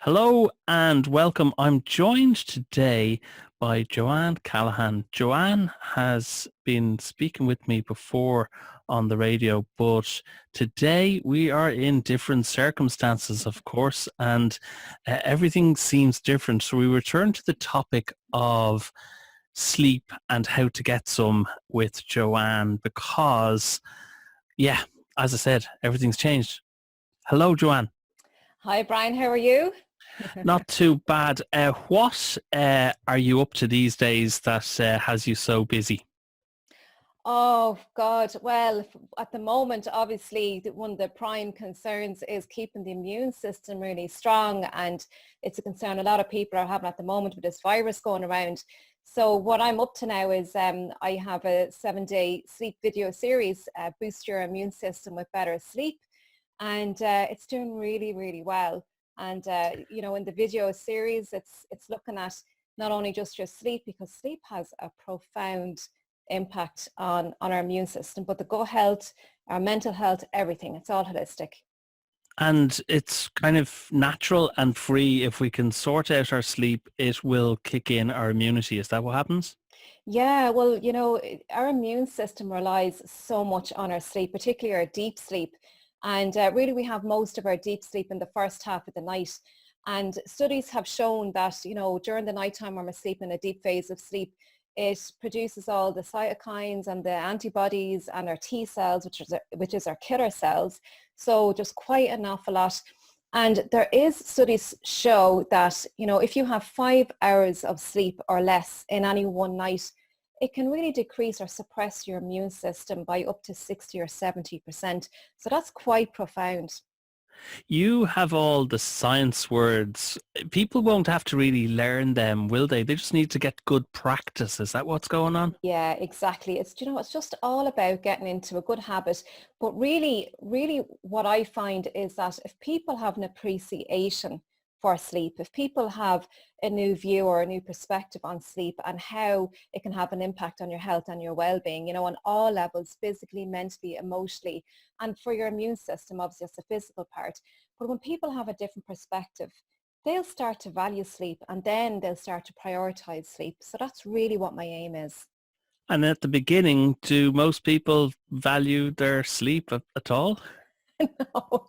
Hello and welcome. I'm joined today by Johann Callaghan. Johann has been speaking with me before on the radio, but today we are in different circumstances, of course, and everything seems different. So we return to the topic of sleep and how to get some with Johann because, yeah, as I said, everything's changed. Hello, Johann. Hi, Brian. How are you? Not too bad. What are you up to these days that has you so busy? Oh, God. Well, at the moment, obviously, one of the prime concerns is keeping the immune system really strong. And it's a concern a lot of people are having at the moment with this virus going around. So what I'm up to now is I have a 7-day sleep video series, Boost Your Immune System with Better Sleep. And it's doing really, really well. And, in the video series, it's looking at not only just your sleep, because sleep has a profound impact on our immune system, but the gut health, our mental health, everything. It's all holistic. And it's kind of natural and free. If we can sort out our sleep, it will kick in our immunity. Is that what happens? Yeah, well, our immune system relies so much on our sleep, particularly our deep sleep. And really, we have most of our deep sleep in the first half of the night. And studies have shown that, during the nighttime when we're sleeping, a deep phase of sleep, it produces all the cytokines and the antibodies and our T cells, which is our killer cells. So just quite an awful lot. And there is studies show that, if you have 5 hours of sleep or less in any one night, it can really decrease or suppress your immune system by up to 60 or 70%. So that's quite profound. You have all the science words. People won't have to really learn them, will they? They just need to get good practice. Is that what's going on? Yeah, exactly. It's just all about getting into a good habit. But really, really what I find is that if people have an appreciation for sleep, if people have a new view or a new perspective on sleep and how it can have an impact on your health and your well-being, on all levels, physically, mentally, emotionally, and for your immune system, obviously it's the physical part. But when people have a different perspective, they'll start to value sleep and then they'll start to prioritize sleep. So that's really what my aim is. And at the beginning, do most people value their sleep at all? No,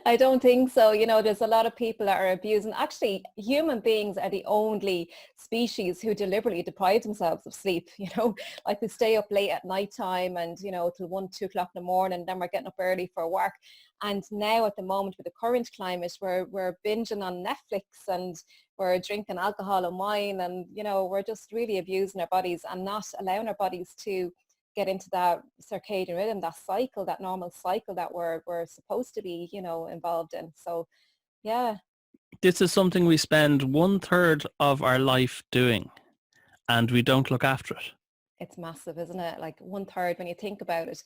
I don't think so. There's a lot of people that are abusing. Actually, human beings are the only species who deliberately deprive themselves of sleep. Like we stay up late at night time and, till 1, 2 o'clock in the morning, and then we're getting up early for work. And now at the moment with the current climate, we're binging on Netflix and we're drinking alcohol and wine and, we're just really abusing our bodies and not allowing our bodies to get into that circadian rhythm, that cycle, that normal cycle that we're supposed to be, involved in. So yeah, This is something we spend 1/3 of our life doing and we don't look after it. it's massive, isn't it? Like 1/3 when you think about it,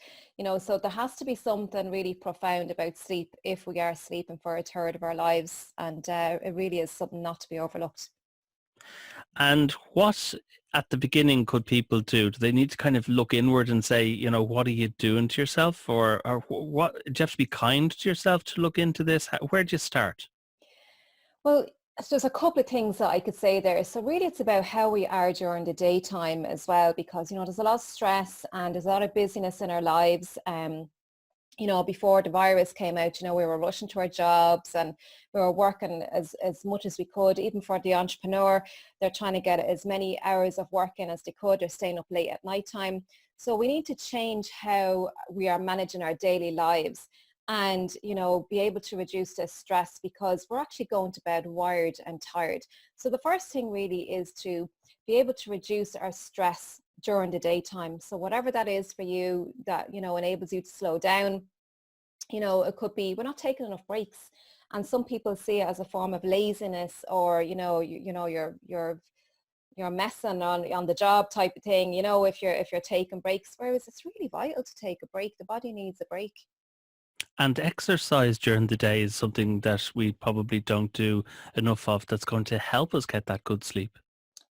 so there has to be something really profound about sleep if we are sleeping for a third of our lives. And it really is something not to be overlooked. And what at the beginning could people do? Do they need to kind of look inward and say, what are you doing to yourself? Or what, do you have to be kind to yourself to look into this? Where do you start? Well, so there's a couple of things that I could say there. So really it's about how we are during the daytime as well, because, there's a lot of stress and there's a lot of busyness in our lives. Before the virus came out, we were rushing to our jobs and we were working as much as we could. Even for the entrepreneur, they're trying to get as many hours of work in as they could. They're staying up late at night time. So we need to change how we are managing our daily lives and, be able to reduce the stress because we're actually going to bed wired and tired. So the first thing really is to be able to reduce our stress during the daytime. So whatever that is for you that, enables you to slow down, it could be we're not taking enough breaks. And some people see it as a form of laziness or, you're messing on the job type of thing, if you're taking breaks, whereas it's really vital to take a break. The body needs a break. And exercise during the day is something that we probably don't do enough of that's going to help us get that good sleep.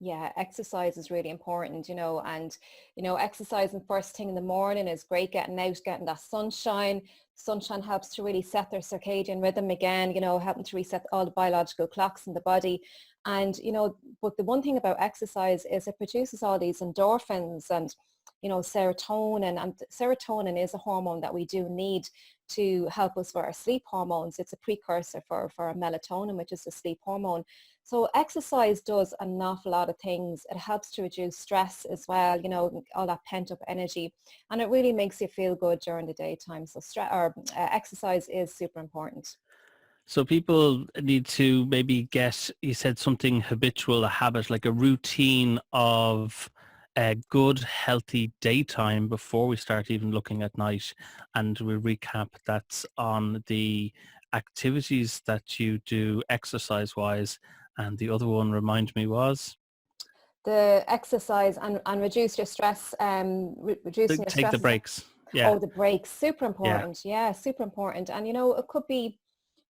Yeah, exercise is really important, and, exercising first thing in the morning is great, getting out, getting that sunshine. Sunshine helps to really set their circadian rhythm again, helping to reset all the biological clocks in the body. And, but the one thing about exercise is it produces all these endorphins and, serotonin. And serotonin is a hormone that we do need to help us with our sleep hormones. It's a precursor for melatonin, which is the sleep hormone. So exercise does an awful lot of things. It helps to reduce stress as well, all that pent up energy, and it really makes you feel good during the daytime. So exercise is super important. So people need to maybe get, you said something habitual, a habit, like a routine of a good, healthy daytime before we start even looking at night. And we recap that's on the activities that you do exercise-wise. And the other one, remind me, was? The exercise and reduce your stress, reducing your Take the stress. breaks. Yeah. Oh, the breaks, super Yeah. important. Yeah, super important. And, it could be,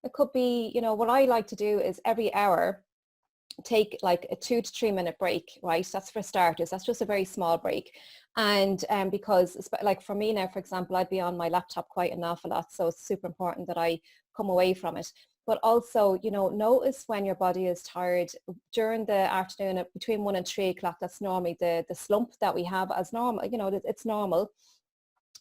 what I like to do is every hour take like a 2 to 3 minute break, right? That's for starters. That's just a very small break. And because like for me now, for example, I'd be on my laptop quite an awful lot. So it's super important that I come away from it. But also, notice when your body is tired during the afternoon between 1 and 3 o'clock. That's normally the slump that we have as normal. It's normal.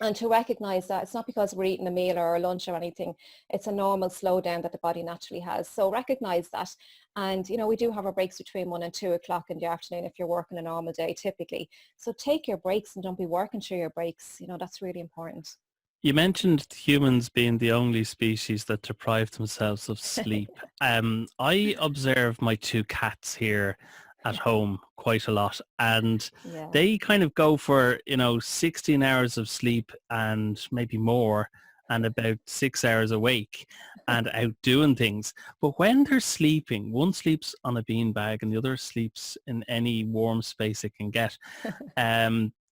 And to recognize that it's not because we're eating a meal or a lunch or anything, it's a normal slowdown that the body naturally has. So recognize that. And, we do have our breaks between 1 and 2 o'clock in the afternoon if you're working a normal day typically. So take your breaks and don't be working through your breaks. That's really important. You mentioned humans being the only species that deprive themselves of sleep. I observe my two cats here at home quite a lot, and Yeah. they kind of go for, 16 hours of sleep and maybe more, and about 6 hours awake and out doing things. But when they're sleeping, one sleeps on a beanbag and the other sleeps in any warm space it can get.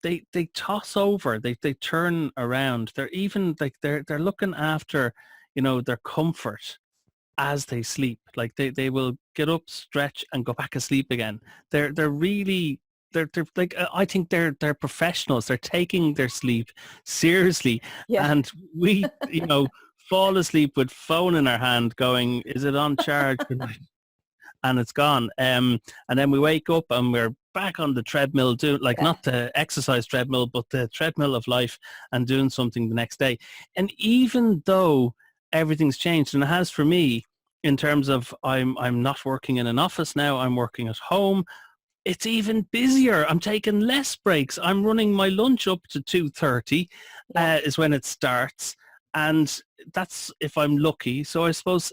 They toss over, they turn around. They're even like they're looking after, their comfort as they sleep. Like they will get up, stretch, and go back asleep again. They're really they're like I think they're professionals. They're taking their sleep seriously, Yeah. and we fall asleep with phone in our hand, going, "Is it on charge?" And it's gone. And then we wake up and we're back on the treadmill, doing like Yeah. not the exercise treadmill, but the treadmill of life, and doing something the next day. And even though everything's changed, and it has for me, in terms of I'm not working in an office now, I'm working at home. It's even busier. I'm taking less breaks. I'm running my lunch up to 2:30 Yeah. is when it starts. And that's if I'm lucky. So I suppose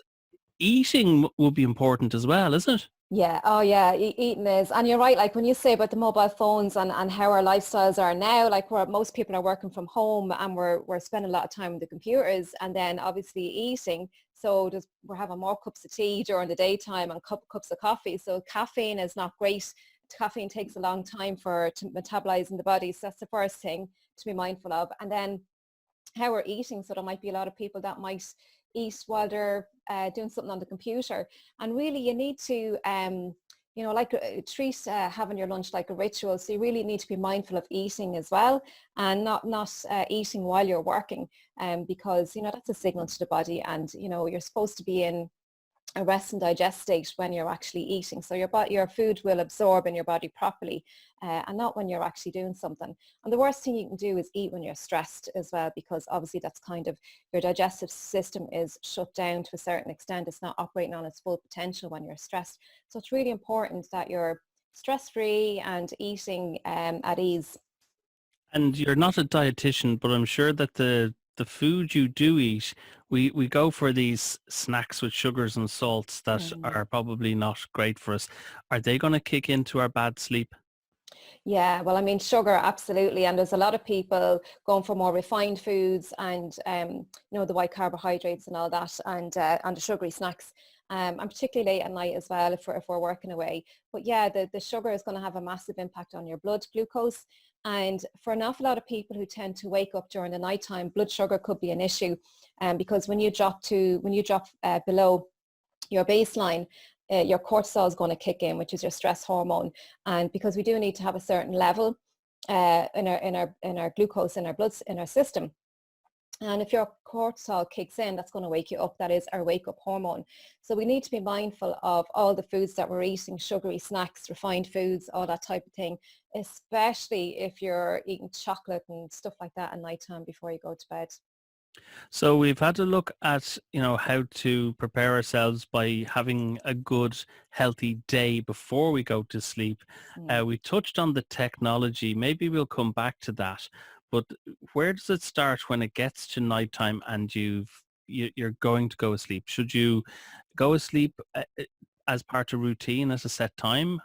eating will be important as well, isn't it? Yeah. Oh, yeah. Eating is, and you're right. Like when you say about the mobile phones and how our lifestyles are now, like where most people are working from home and we're spending a lot of time with the computers and then obviously eating. So we're having more cups of tea during the daytime and cups of coffee. So caffeine is not great. Caffeine takes a long time to metabolize in the body. So that's the first thing to be mindful of. And then how we're eating. So there might be a lot of people that might eat while they're doing something on the computer. And really you need to, treat having your lunch like a ritual. So you really need to be mindful of eating as well and not eating while you're working because, that's a signal to the body and, you're supposed to be in a rest and digest state when you're actually eating. So your food will absorb in your body properly and not when you're actually doing something. And the worst thing you can do is eat when you're stressed as well, because obviously that's kind of your digestive system is shut down to a certain extent. It's not operating on its full potential when you're stressed. So it's really important that you're stress-free and eating at ease. And you're not a dietitian, but I'm sure that the food you do eat, we go for these snacks with sugars and salts that Mm. are probably not great for us. Are they going to kick into our bad sleep? Yeah, well, I mean, sugar, absolutely. And there's a lot of people going for more refined foods and, the white carbohydrates and all that and the sugary snacks. And particularly late at night as well if we're working away. But yeah, the sugar is going to have a massive impact on your blood glucose. And for an awful lot of people who tend to wake up during the nighttime, blood sugar could be an issue because when you drop below your baseline, your cortisol is going to kick in, which is your stress hormone. And because we do need to have a certain level in our glucose in our blood in our system. And if your cortisol kicks in, that's going to wake you up. That is our wake up hormone. So we need to be mindful of all the foods that we're eating, sugary snacks, refined foods, all that type of thing, especially if you're eating chocolate and stuff like that at nighttime before you go to bed. So we've had to look at, how to prepare ourselves by having a good, healthy day before we go to sleep. We touched on the technology. Maybe we'll come back to that. But where does it start when it gets to nighttime and you're going to go to sleep? Should you go to sleep as part of routine at a set time?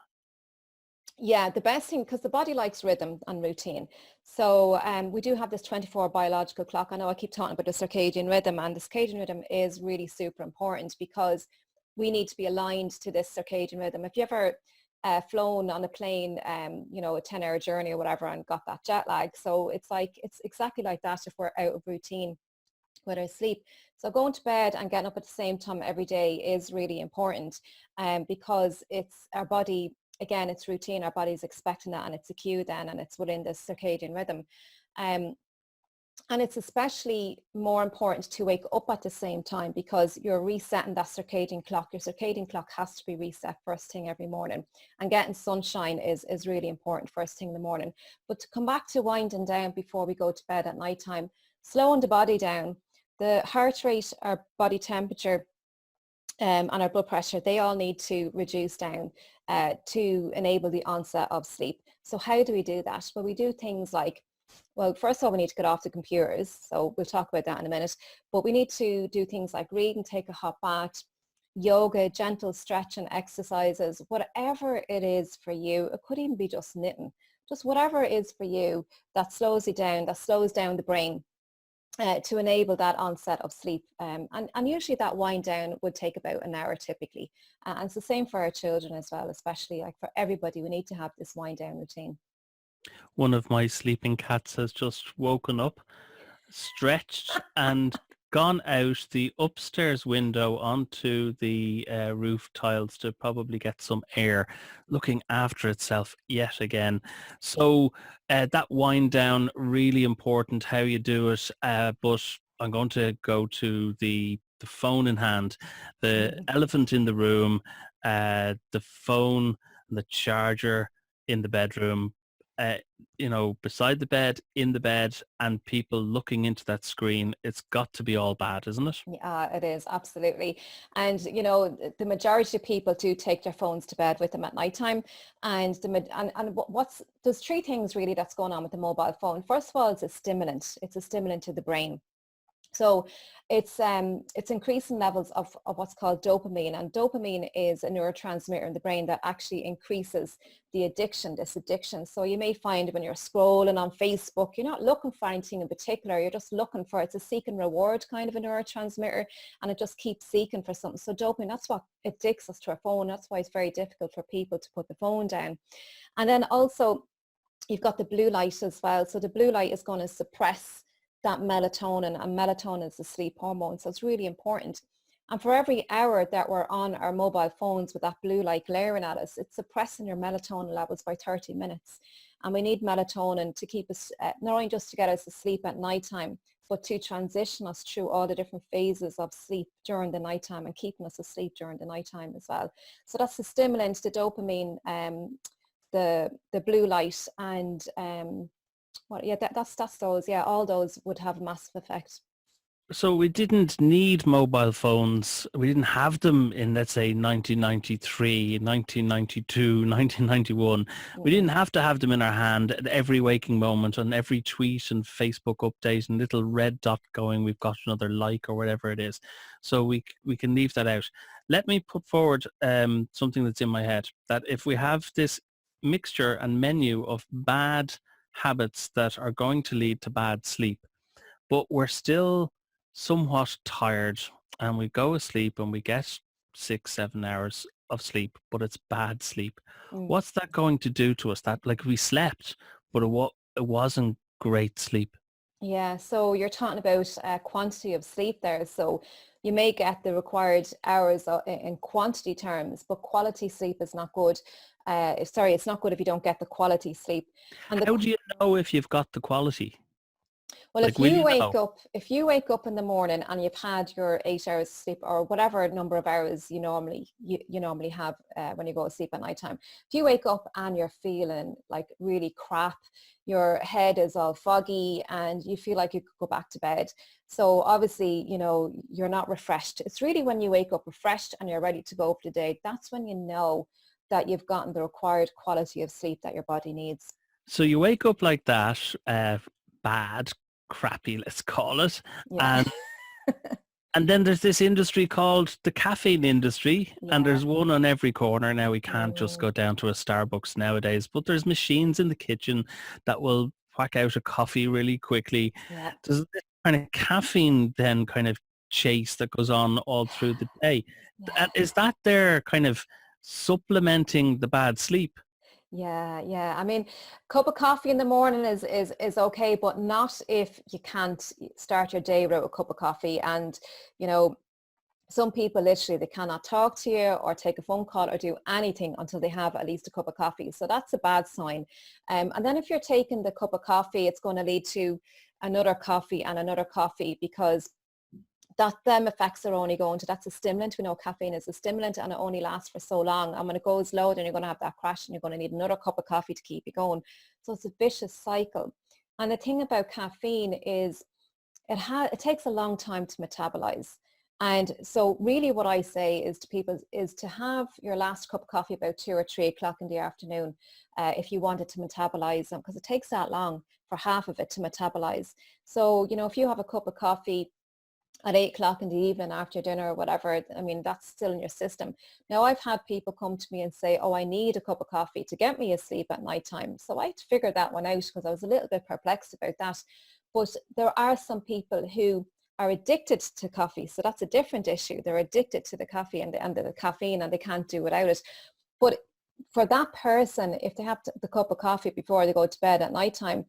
Yeah, the best thing, because the body likes rhythm and routine. So we do have this 24 biological clock. I know I keep talking about the circadian rhythm, and the circadian rhythm is really super important because we need to be aligned to this circadian rhythm. If you ever flown on a plane, a 10-hour journey or whatever, and got that jet lag, so it's exactly like that if we're out of routine with our sleep. So going to bed and getting up at the same time every day is really important, because it's our body. Again, it's routine. Our body's expecting that, and it's a cue then, and it's within the circadian rhythm. And it's especially more important to wake up at the same time because you're resetting that circadian clock. Your circadian clock has to be reset first thing every morning. And getting sunshine is really important first thing in the morning. But to come back to winding down before we go to bed at nighttime, slowing the body down, the heart rate, our body temperature, and our blood pressure, they all need to reduce down to enable the onset of sleep. So how do we do that? Well, we do things like, well, first of all, we need to get off the computers. So we'll talk about that in a minute. But we need to do things like read and take a hot bath, yoga, gentle stretching exercises, whatever it is for you. It could even be just knitting, just whatever it is for you that slows you down, that slows down the brain. To enable that onset of sleep. And usually that wind down would take about an hour typically. And it's the same for our children as well, especially like for everybody, we need to have this wind down routine. One of my sleeping cats has just woken up, stretched and gone out the upstairs window onto the roof tiles to probably get some air, looking after itself yet again. So that wind down, really important how you do it, but I'm going to go to the phone in hand, the elephant in the room, the phone and the charger in the bedroom, beside the bed, in the bed, and people looking into that screen. It's got to be all bad, isn't it? Yeah, it is, absolutely. And, the majority of people do take their phones to bed with them at nighttime. And there's three things really that's going on with the mobile phone. First of all, it's a stimulant. It's a stimulant to the brain. So it's increasing levels of what's called dopamine, and dopamine is a neurotransmitter in the brain that actually increases this addiction. So you may find when you're scrolling on Facebook, you're not looking for anything in particular, you're just looking for, it's a seek and reward kind of a neurotransmitter, and it just keeps seeking for something. So dopamine, that's what addicts us to our phone. That's why it's very difficult for people to put the phone down. And then also you've got the blue light as well. So the blue light is going to suppress that melatonin, and melatonin is the sleep hormone. So it's really important. And for every hour that we're on our mobile phones with that blue light glaring at us, it's suppressing your melatonin levels by 30 minutes. And we need melatonin to keep us, not only just to get us to sleep at nighttime, but to transition us through all the different phases of sleep during the nighttime and keeping us asleep during the nighttime as well. So that's the stimulant, the dopamine, the blue light, and that's those. Yeah, all those would have a massive effect. So we didn't need mobile phones. We didn't have them in, let's say, 1993, 1992, 1991. We didn't have to have them in our hand at every waking moment, on every tweet and Facebook update and little red dot going, we've got another like or whatever it is. So we can leave that out. Let me put forward something that's in my head, that if we have this mixture and menu of bad habits that are going to lead to bad sleep, but we're still somewhat tired and we go asleep and we get 6-7 hours of sleep, but it's bad sleep. What's that going to do to us? That, like, we slept, but it wasn't great sleep. Yeah, so you're talking about quantity of sleep there. So you may get the required hours in quantity terms, but quality sleep is not good. Sorry, it's not good if you don't get the quality sleep. And the How do you know if you've got the quality? Well, Like, will you know? if you wake up in the morning and you've had your 8 hours sleep or whatever number of hours you normally have when you go to sleep at nighttime, if you wake up and you're feeling like really crap, your head is all foggy and you feel like you could go back to bed. So obviously, you're not refreshed. It's really when you wake up refreshed and you're ready to go for the day. That's when you know that you've gotten the required quality of sleep that your body needs. So you wake up like that, bad, crappy, let's call it, Yeah. and then there's this industry called the caffeine industry, and Yeah. there's one on every corner now. We can't just Mm, go down to a Starbucks nowadays, but there's machines in the kitchen that will whack out a coffee really quickly. yeah. There's this kind of caffeine then kind of chase that goes on all through the day. Yeah. Is that there kind of supplementing the bad sleep? Yeah, yeah. I mean, cup of coffee in the morning is okay, but not if you can't start your day without a cup of coffee. And, you know, some people literally they cannot talk to you or take a phone call or do anything until they have at least a cup of coffee. So that's a bad sign. And then if you're taking the cup of coffee, it's going to lead to another coffee and another coffee because that them effects are only going to, that's a stimulant. We know caffeine is a stimulant and it only lasts for so long. And when it goes low, then you're going to have that crash and you're going to need another cup of coffee to keep you going. So it's a vicious cycle. And the thing about caffeine is it takes a long time to metabolize. And so really what I say is to people is to have your last cup of coffee about 2 or 3 o'clock in the afternoon if you want it to metabolize because it takes that long for half of it to metabolize. So, if you have a cup of coffee at 8 o'clock in the evening after dinner or whatever, I mean, that's still in your system. Now, I've had people come to me and say, oh, I need a cup of coffee to get me asleep at nighttime. So I had to figure that one out because I was a little bit perplexed about that. But there are some people who are addicted to coffee. So that's a different issue. They're addicted to the coffee and the caffeine and they can't do without it. But for that person, if they have the cup of coffee before they go to bed at nighttime,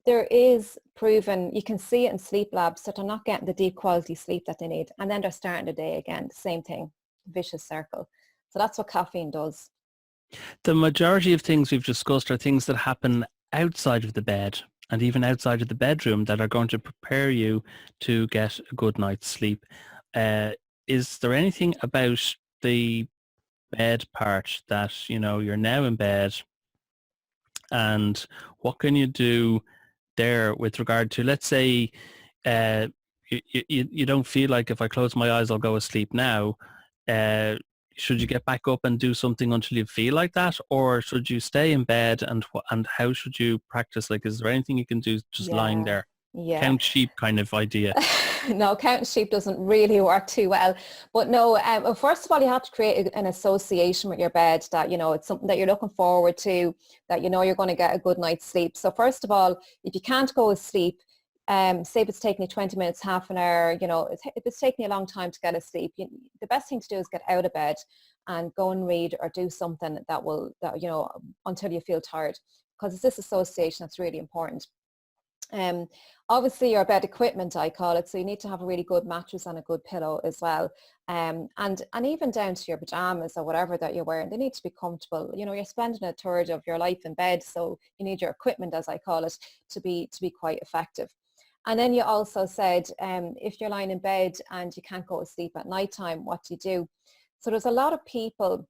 there is proven, you can see it in sleep labs that they're not getting the deep quality sleep that they need. And then they're starting the day again, the same thing, vicious circle. So that's what caffeine does. The majority of things we've discussed are things that happen outside of the bed and even outside of the bedroom that are going to prepare you to get a good night's sleep. Is there anything about the bed part that, you're now in bed, and what can you do there with regard to, let's say, uh, you don't feel like if I close my eyes, I'll go asleep now. Uh, should you get back up and do something until you feel like that, or should you stay in bed and how should you practice? Like, is there anything you can do just lying Yeah, there? yeah. Count sheep kind of idea. No, counting sheep doesn't really work too well. But no, well, first of all, you have to create an association with your bed that, it's something that you're looking forward to, that you're going to get a good night's sleep. So first of all, if you can't go to sleep, say if it's taking you 20 minutes, half an hour, if it's taking you a long time to get asleep, the best thing to do is get out of bed and go and read or do something until you feel tired, because it's this association that's really important. Um, Obviously your bed equipment, I call it, so you need to have a really good mattress and a good pillow as well. And even down to your pajamas or whatever that you're wearing, they need to be comfortable. You're spending a third of your life in bed, so you need your equipment, as I call it, to be quite effective. And then you also said, if you're lying in bed and you can't go to sleep at nighttime, what do you do? So there's a lot of people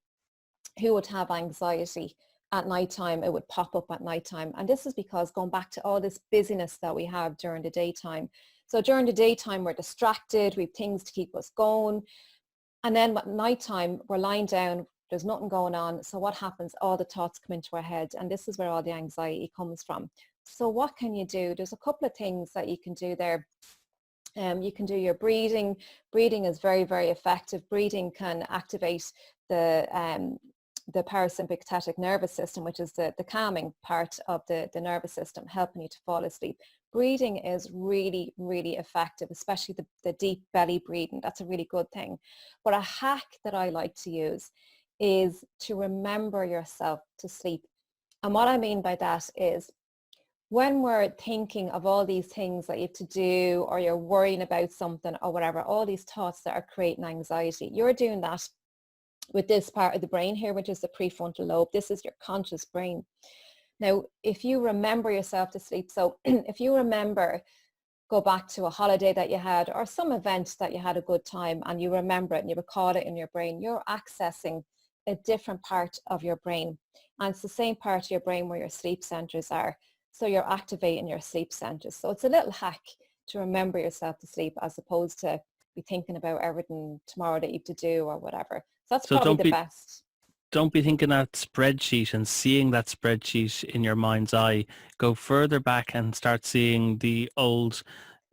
who would have anxiety at nighttime. It would pop up at nighttime. And this is because going back to all this busyness that we have during the daytime. So during the daytime, we're distracted, we have things to keep us going. And then at nighttime, we're lying down, there's nothing going on. So what happens? All the thoughts come into our head. And this is where all the anxiety comes from. So what can you do? There's a couple of things that you can do there. You can do your breathing. Breathing is very, very effective. Breathing can activate the parasympathetic nervous system, which is the calming part of the nervous system, helping you to fall asleep. Breathing is really, really effective, especially the deep belly breathing. That's a really good thing. But a hack that I like to use is to remember yourself to sleep. And what I mean by that is when we're thinking of all these things that you have to do, or you're worrying about something or whatever, all these thoughts that are creating anxiety, you're doing that with this part of the brain here, which is the prefrontal lobe. This is your conscious brain. Now, if you remember yourself to sleep, so if you remember, go back to a holiday that you had or some event that you had a good time, and you remember it and you recall it in your brain, you're accessing a different part of your brain. And it's the same part of your brain where your sleep centers are. So you're activating your sleep centers. So it's a little hack to remember yourself to sleep, as opposed to be thinking about everything tomorrow that you have to do or whatever. So that's So probably the best. don't be thinking that spreadsheet and seeing that spreadsheet in your mind's eye. Go further back and start seeing the old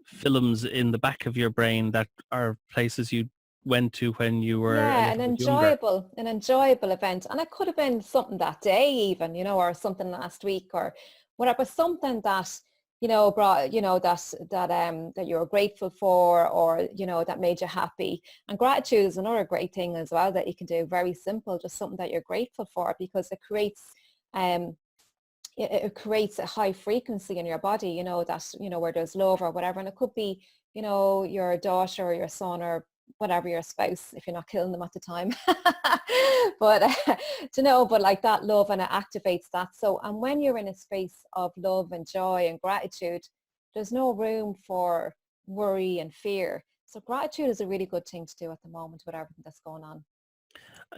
films in the back of your brain that are places you went to when you were a Yeah, little bit younger. an enjoyable event. And it could have been something that day even, or something last week or whatever, something that, brought, that you were grateful for, or, that made you happy. And gratitude is another great thing as well that you can do. Very simple, just something that you're grateful for, because it creates, it creates a high frequency in your body, that, where there's love or whatever. And it could be, your daughter or your son or whatever, your spouse, if you're not killing them at the time. But, but like that love, and it activates that. So, and when you're in a space of love and joy and gratitude, there's no room for worry and fear. So gratitude is a really good thing to do at the moment with everything that's going on.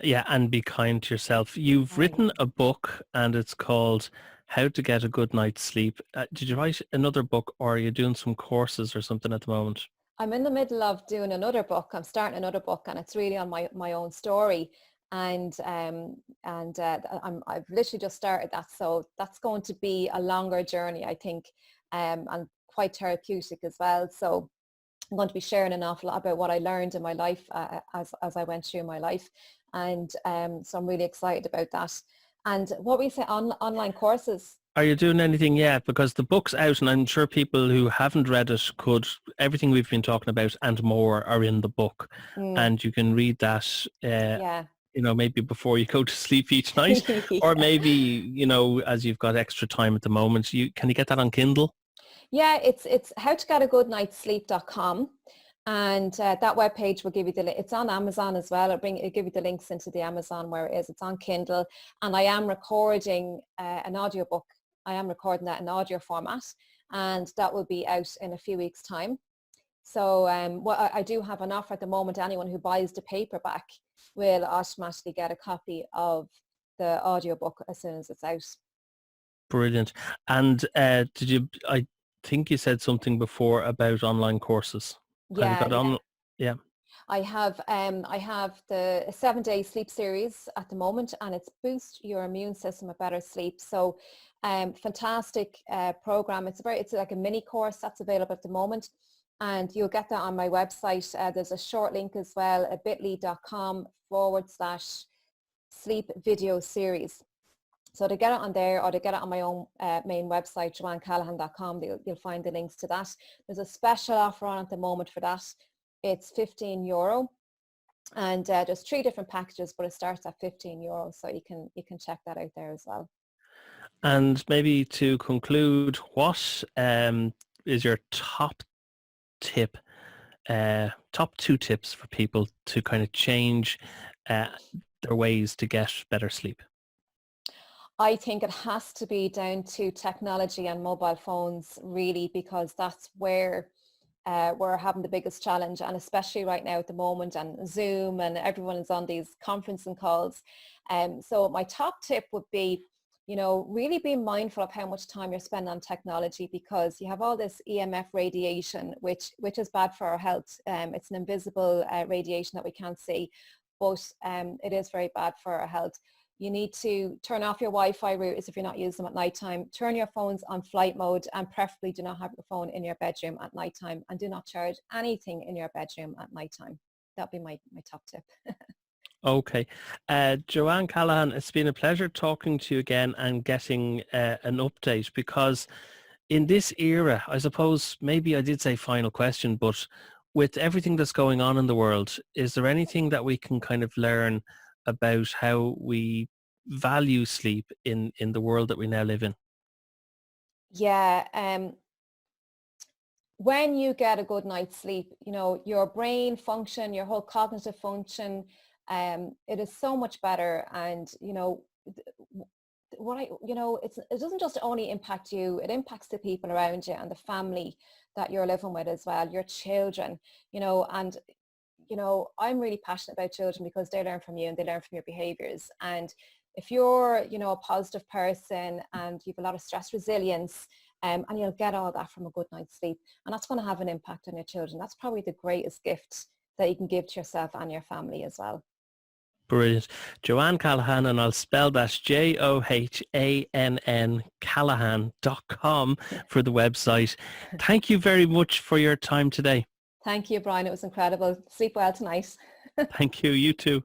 Yeah, and be kind to yourself. You've Oh yeah. written a book and it's called How to Get a Good Night's Sleep. Did you write another book, or are you doing some courses or something at the moment? I'm in the middle of doing another book. I'm starting another book, and it's really on my own story. And I've literally just started that, so that's going to be a longer journey, I think, and quite therapeutic as well. So I'm going to be sharing an awful lot about what I learned in my life as I went through my life, and so I'm really excited about that. And what we say online courses. Are you doing anything yet? Because the book's out and I'm sure people who haven't read it could, everything we've been talking about and more are in the book. Mm, And you can read that, yeah. maybe before you go to sleep each night, or Yeah. maybe, as you've got extra time at the moment, can you get that on Kindle? Yeah, it's how to get a good night's sleep.com. And that webpage will give you it's on Amazon as well. It'll give you the links into the Amazon where it is. It's on Kindle. And I am recording an audiobook. I am recording that in audio format, and that will be out in a few weeks' time. So what I do have an offer at the moment. Anyone who buys the paperback will automatically get a copy of the audiobook as soon as it's out. Brilliant. And I think you said something before about online courses. Have you Yeah, got yeah. on? Yeah. I have the 7-day sleep series at the moment, and it's boost your immune system with better sleep. So fantastic program. It's like a mini course that's available at the moment, and you'll get that on my website. There's a short link as well, bit.ly.com/sleep video series. So to get it on there, or to get it on my own main website, johanncallaghan.com, you'll find the links to that. There's a special offer on at the moment for that. It's €15, and there's 3 different packages, but it starts at €15. So you can check that out there as well. And maybe to conclude, what is your top tip, top 2 tips for people to kind of change their ways to get better sleep? I think it has to be down to technology and mobile phones, really, because that's where we're having the biggest challenge, and especially right now at the moment, and Zoom, and everyone is on these conferencing calls. So my top tip would be, really being mindful of how much time you're spending on technology, because you have all this EMF radiation, which is bad for our health. It's an invisible radiation that we can't see, but it is very bad for our health. You need to turn off your Wi-Fi routers if you're not using them at nighttime. Turn your phones on flight mode, and preferably do not have your phone in your bedroom at nighttime, and do not charge anything in your bedroom at nighttime. That'd be my top tip. Okay. Johann Callaghan, it's been a pleasure talking to you again and getting an update, because in this era, I suppose, maybe I did say final question, but with everything that's going on in the world, is there anything that we can kind of learn about how we value sleep in the world that we now live in? Yeah. When you get a good night's sleep, your brain function, your whole cognitive function, it is so much better. And, it doesn't just only impact you, it impacts the people around you and the family that you're living with as well, your children, and I'm really passionate about children because they learn from you and they learn from your behaviors. And if you're, a positive person and you've a lot of stress resilience, and you'll get all that from a good night's sleep, and that's going to have an impact on your children. That's probably the greatest gift that you can give to yourself and your family as well. Brilliant. Johann Callaghan, and I'll spell that Johann Callaghan.com for the website. Thank you very much for your time today. Thank you, Brian. It was incredible. Sleep well tonight. Thank you. You too.